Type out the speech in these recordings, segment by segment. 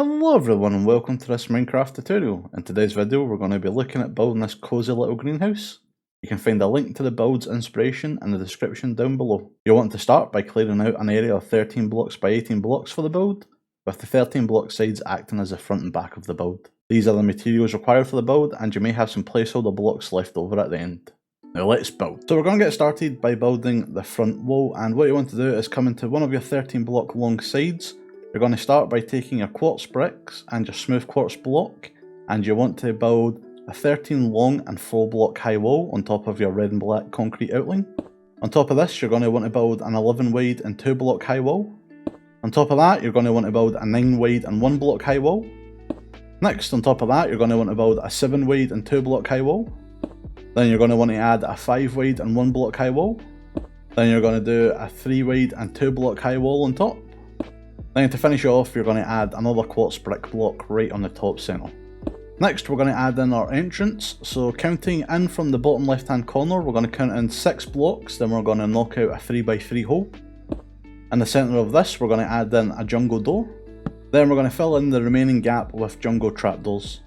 Hello everyone and welcome to this Minecraft tutorial. In today's video we're going to be looking at building this cozy little greenhouse. You can find a link to the build's inspiration in the description down below. You'll want to start by clearing out an area of 13 blocks by 18 blocks for the build, with the 13 block sides acting as the front and back of the build. These are the materials required for the build, and you may have some placeholder blocks left over at the end. Now let's build. So we're going to get started by building the front wall, and what you want to do is come into one of your 13 block long sides. You're going to start by taking your quartz bricks and your smooth quartz block, and you want to build a 13 long and 4 block high wall on top of your red and black concrete outline. On top of this you're going to want to build an 11 wide and 2 block high wall. On top of that you're going to want to build a 9 wide and 1 block high wall. Next, on top of that you're going to want to build a 7 wide and 2 block high wall. Then you're going to want to add a 5 wide and 1 block high wall. Then you're going to do a 3 wide and 2 block high wall on top. Then to finish off, you're going to add another quartz brick block right on the top centre. Next, we're going to add in our entrance. So counting in from the bottom left hand corner, we're going to count in 6 blocks, then we're going to knock out a 3x3 hole. In the centre of this, we're going to add in a jungle door. Then we're going to fill in the remaining gap with jungle trapdoors.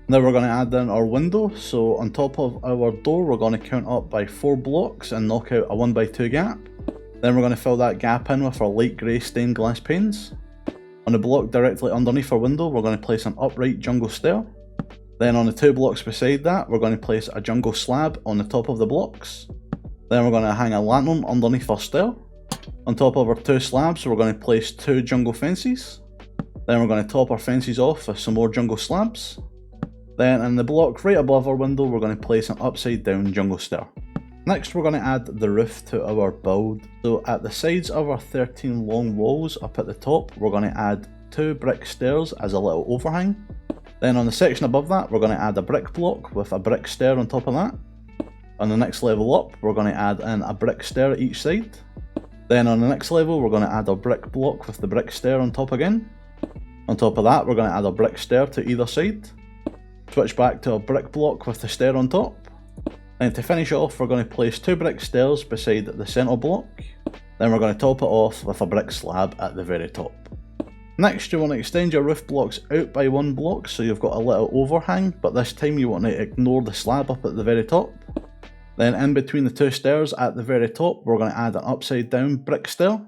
Now we're going to add in our window. So on top of our door, we're going to count up by 4 blocks and knock out a 1x2 gap. Then we're going to fill that gap in with our light grey stained glass panes. On the block directly underneath our window, we're going to place an upright jungle stair. Then on the 2 blocks beside that, we're going to place a jungle slab on the top of the blocks. Then we're going to hang a lantern underneath our stair. On top of our 2 slabs, we're going to place 2 jungle fences. Then we're going to top our fences off with some more jungle slabs. Then in the block right above our window, we're going to place an upside down jungle stair. Next, we're going to add the roof to our build. So at the sides of our 13 long walls up at the top, we're going to add 2 brick stairs as a little overhang. Then on the section above that, we're going to add a brick block with a brick stair on top of that. On the next level up, we're going to add in a brick stair at each side. Then on the next level, we're going to add a brick block with the brick stair on top again. On top of that, we're going to add a brick stair to either side. Switch back to a brick block with the stair on top. And to finish off, we're going to place 2 brick stairs beside the centre block. Then we're going to top it off with a brick slab at the very top. Next, you want to extend your roof blocks out by 1 block so you've got a little overhang, but this time you want to ignore the slab up at the very top. Then in between the 2 stairs at the very top, we're going to add an upside down brick stair.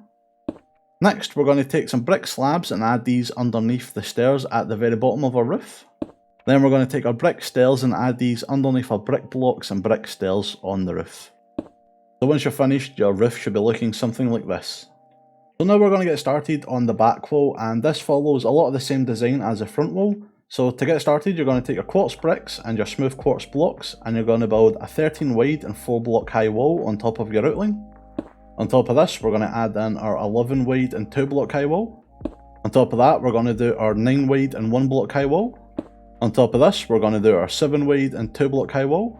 Next, we're going to take some brick slabs and add these underneath the stairs at the very bottom of our roof. Then we're going to take our brick stairs and add these underneath our brick blocks and brick stairs on the roof. So once you're finished, your roof should be looking something like this. So now we're going to get started on the back wall, and this follows a lot of the same design as the front wall. So to get started, you're going to take your quartz bricks and your smooth quartz blocks, and you're going to build a 13 wide and 4 block high wall on top of your outline. On top of this, we're going to add in our 11 wide and 2 block high wall. On top of that, we're going to do our 9 wide and 1 block high wall. On top of this, we're going to do our 7 wide and 2 block high wall.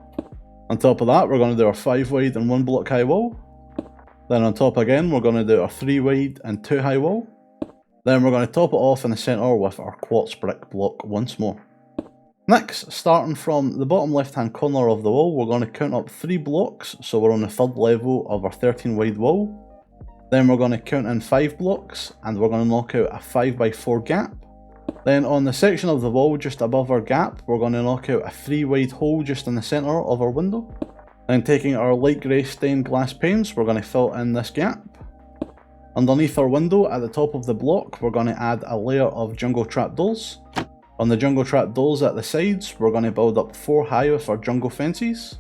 On top of that, we're going to do our 5 wide and 1 block high wall. Then on top again, we're going to do our 3 wide and 2 high wall. Then we're going to top it off in the centre with our quartz brick block once more. Next, starting from the bottom left hand corner of the wall, we're going to count up 3 blocks, so we're on the 3rd level of our 13 wide wall. Then we're going to count in 5 blocks, and we're going to knock out a 5x4 gap. Then on the section of the wall just above our gap, we're going to knock out a 3 wide hole just in the centre of our window. Then taking our light grey stained glass panes, we're going to fill in this gap. Underneath our window at the top of the block, we're going to add a layer of jungle trapdoors. On the jungle trapdoors at the sides, we're going to build up 4 high with our jungle fences.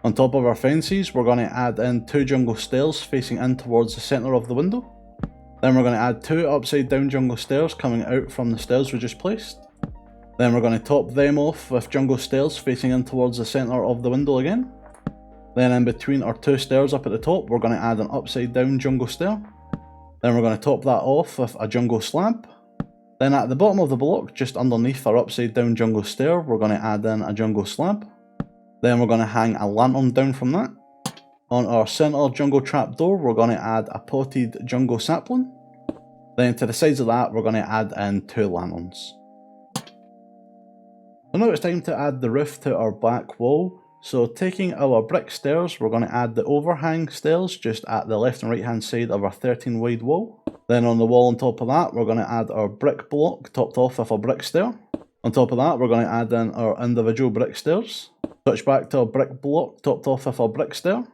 On top of our fences, we're going to add in 2 jungle stairs facing in towards the centre of the window. Then we're going to add 2 upside down jungle stairs coming out from the stairs we just placed. Then we're going to top them off with jungle stairs facing in towards the centre of the window again. Then in between our 2 stairs up at the top, we're going to add an upside down jungle stair. Then we're going to top that off with a jungle slab. Then at the bottom of the block, just underneath our upside down jungle stair, we're going to add in a jungle slab. Then we're going to hang a lantern down from that. On our centre jungle trapdoor, we're going to add a potted jungle sapling. Then to the sides of that, we're going to add in 2 lanterns. So now it's time to add the roof to our back wall. So taking our brick stairs, we're going to add the overhang stairs just at the left and right hand side of our 13 wide wall. Then on the wall on top of that, we're going to add our brick block topped off with a brick stair. On top of that, we're going to add in our individual brick stairs. Switch back to our brick block topped off with our brick stair.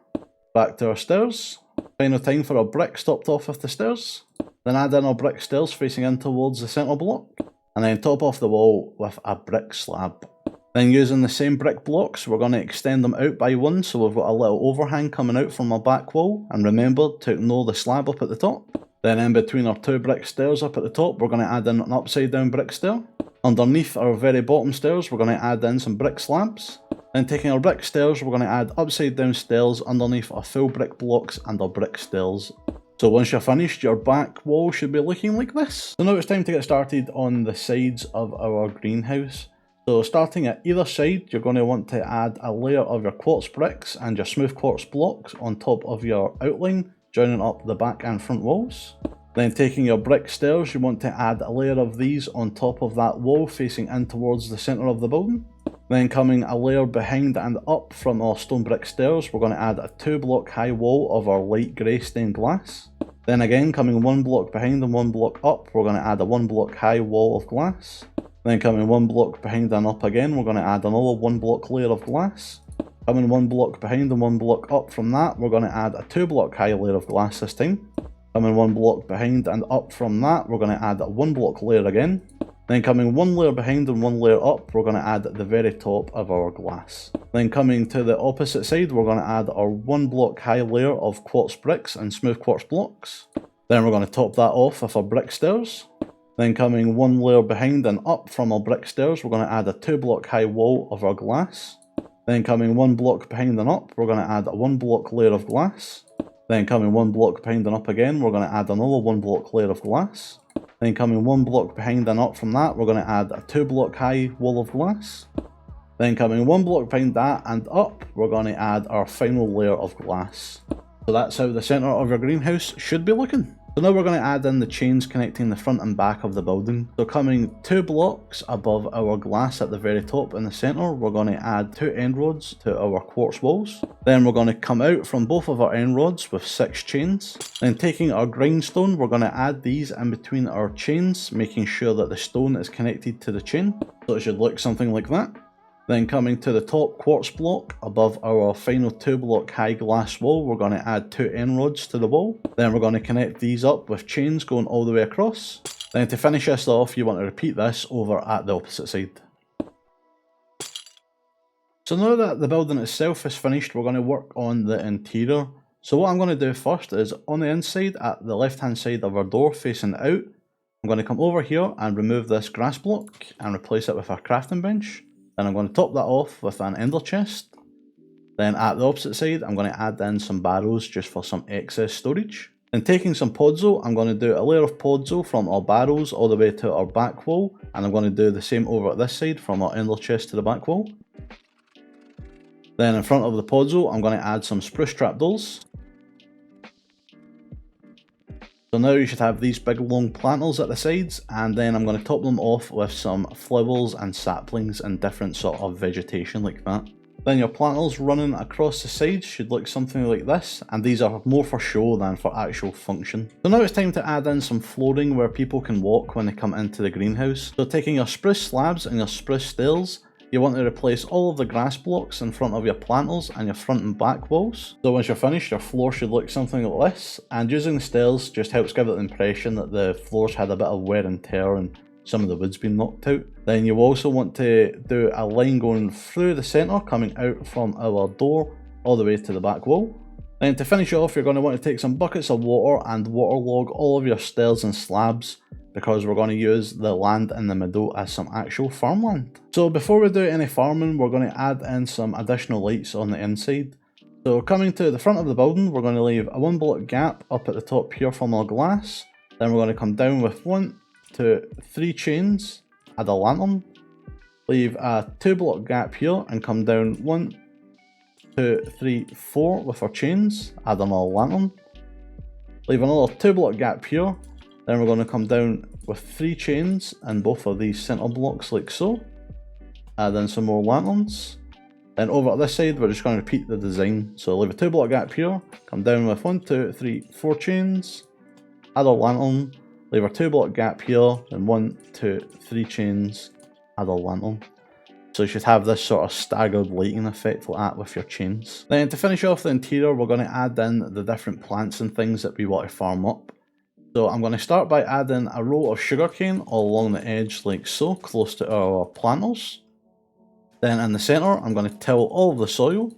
Back to our stairs. Final time for our bricks topped off with the stairs. Then add in our brick stairs facing in towards the centre block. And then top off the wall with a brick slab. Then using the same brick blocks, we're going to extend them out by one, so we've got a little overhang coming out from our back wall. And remember to ignore the slab up at the top. Then in between our two brick stairs up at the top, we're going to add in an upside down brick stair. Underneath our very bottom stairs, we're going to add in some brick slabs. Then taking our brick stairs, we're going to add upside down stairs underneath our full brick blocks and our brick stairs. So once you're finished, your back wall should be looking like this. So now it's time to get started on the sides of our greenhouse. So starting at either side, you're going to want to add a layer of your quartz bricks and your smooth quartz blocks on top of your outline, joining up the back and front walls. Then taking your brick stairs, you want to add a layer of these on top of that wall facing in towards the centre of the building. Then coming a layer behind and up from our stone brick stairs, we're going to add a 2-block high wall of our light grey stained glass. Then again, coming 1 block behind and 1 block up, we're going to add a 1-block high wall of glass. Then coming 1 block behind and up again, we're going to add another 1-block layer of glass. Coming 1 block behind and 1 block up from that, we're going to add a 2-block high layer of glass this time. Coming 1 block behind and up from that, we're going to add a 1-block layer again. Then coming 1 layer behind and 1 layer up, we're going to add the very top of our glass. Then coming to the opposite side, we're going to add our 1-block high layer of quartz bricks and smooth quartz blocks. Then we're going to top that off with our brick stairs. Then coming 1 layer behind and up from our brick stairs, we're going to add a 2-block high wall of our glass. Then coming 1 block behind and up, we're going to add a 1-block layer of glass. Then coming 1 block behind and up again, we're going to add another 1-block layer of glass. Then coming 1 block behind and up from that, we're going to add a 2-block high wall of glass. Then coming 1 block behind that and up, we're going to add our final layer of glass. So that's how the centre of your greenhouse should be looking. So now we're going to add in the chains connecting the front and back of the building. So coming 2 blocks above our glass at the very top in the centre, we're going to add 2 end rods to our quartz walls. Then we're going to come out from both of our end rods with 6 chains. Then taking our grindstone, we're going to add these in between our chains, making sure that the stone is connected to the chain. So it should look something like that. Then coming to the top quartz block above our final 2-block high glass wall, we're going to add 2 end rods to the wall. Then we're going to connect these up with chains going all the way across. Then to finish this off, you want to repeat this over at the opposite side. So now that the building itself is finished, we're going to work on the interior. So what I'm going to do first is on the inside at the left hand side of our door facing out, I'm going to come over here and remove this grass block and replace it with a crafting bench. Then I'm going to top that off with an ender chest. Then at the opposite side, I'm going to add in some barrows just for some excess storage. Then taking some podzo, I'm going to do a layer of podzo from our barrows all the way to our back wall. And I'm going to do the same over at this side from our ender chest to the back wall. Then in front of the podzo, I'm going to add some spruce trapdoors. So now you should have these big long planters at the sides, and then I'm going to top them off with some flowers and saplings and different sort of vegetation like that. Then your planters running across the sides should look something like this, and these are more for show than for actual function. So now it's time to add in some flooring where people can walk when they come into the greenhouse. So taking your spruce slabs and your spruce stairs, you want to replace all of the grass blocks in front of your planters and your front and back walls. So once you're finished, your floor should look something like this, and using the stairs just helps give it the impression that the floors had a bit of wear and tear and some of the wood's been knocked out. Then you also want to do a line going through the centre, coming out from our door all the way to the back wall. Then to finish off, you're going to want to take some buckets of water and waterlog all of your stairs and slabs, because we're going to use the land in the Meadow as some actual farmland. So before we do any farming, we're going to add in some additional lights on the inside. So coming to the front of the building, we're going to leave a 1-block gap up at the top here from our glass. Then we're going to come down with 1, 2, 3 chains, add a lantern, leave a 2-block gap here and come down 1, 2, 3, 4 with our chains, add another lantern, leave another 2-block gap here. Then we're going to come down with 3 chains and both of these centre blocks like so. Add in some more lanterns. Then over at this side, we're just going to repeat the design. So leave a 2-block gap here, come down with 1, 2, 3, 4 chains. add our lantern, leave our 2 block gap here, then 1, 2, 3 chains, add our lantern. So you should have this sort of staggered lighting effect like that with your chains. Then to finish off the interior, we're going to add in the different plants and things that we want to farm up. So I'm going to start by adding a row of sugarcane all along the edge like so, close to our planters. Then in the centre, I'm going to till all of the soil.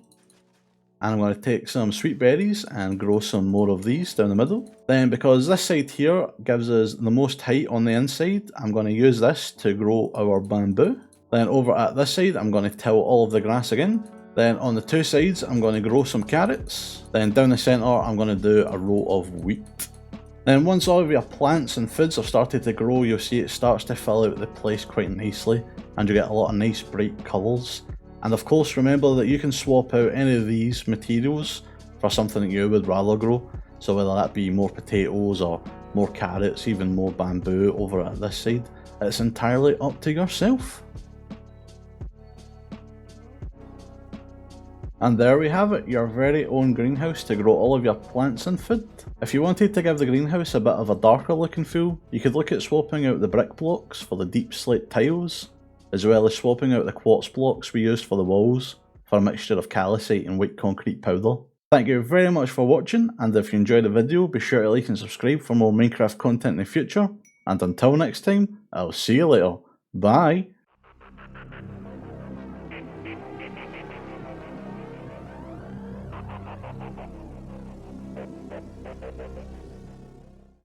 And I'm going to take some sweet berries and grow some more of these down the middle. Then because this side here gives us the most height on the inside, I'm going to use this to grow our bamboo. Then over at this side, I'm going to till all of the grass again. Then on the 2 sides, I'm going to grow some carrots. Then down the centre, I'm going to do a row of wheat. Then once all of your plants and foods have started to grow, you'll see it starts to fill out the place quite nicely, and you get a lot of nice bright colours. And of course, remember that you can swap out any of these materials for something that you would rather grow. So whether that be more potatoes or more carrots, even more bamboo over at this side, it's entirely up to yourself. And there we have it, your very own greenhouse to grow all of your plants and food. If you wanted to give the greenhouse a bit of a darker looking feel, you could look at swapping out the brick blocks for the deep slate tiles, as well as swapping out the quartz blocks we used for the walls for a mixture of calcite and white concrete powder. Thank you very much for watching, and if you enjoyed the video, be sure to like and subscribe for more Minecraft content in the future, and until next time, I'll see you later. Bye!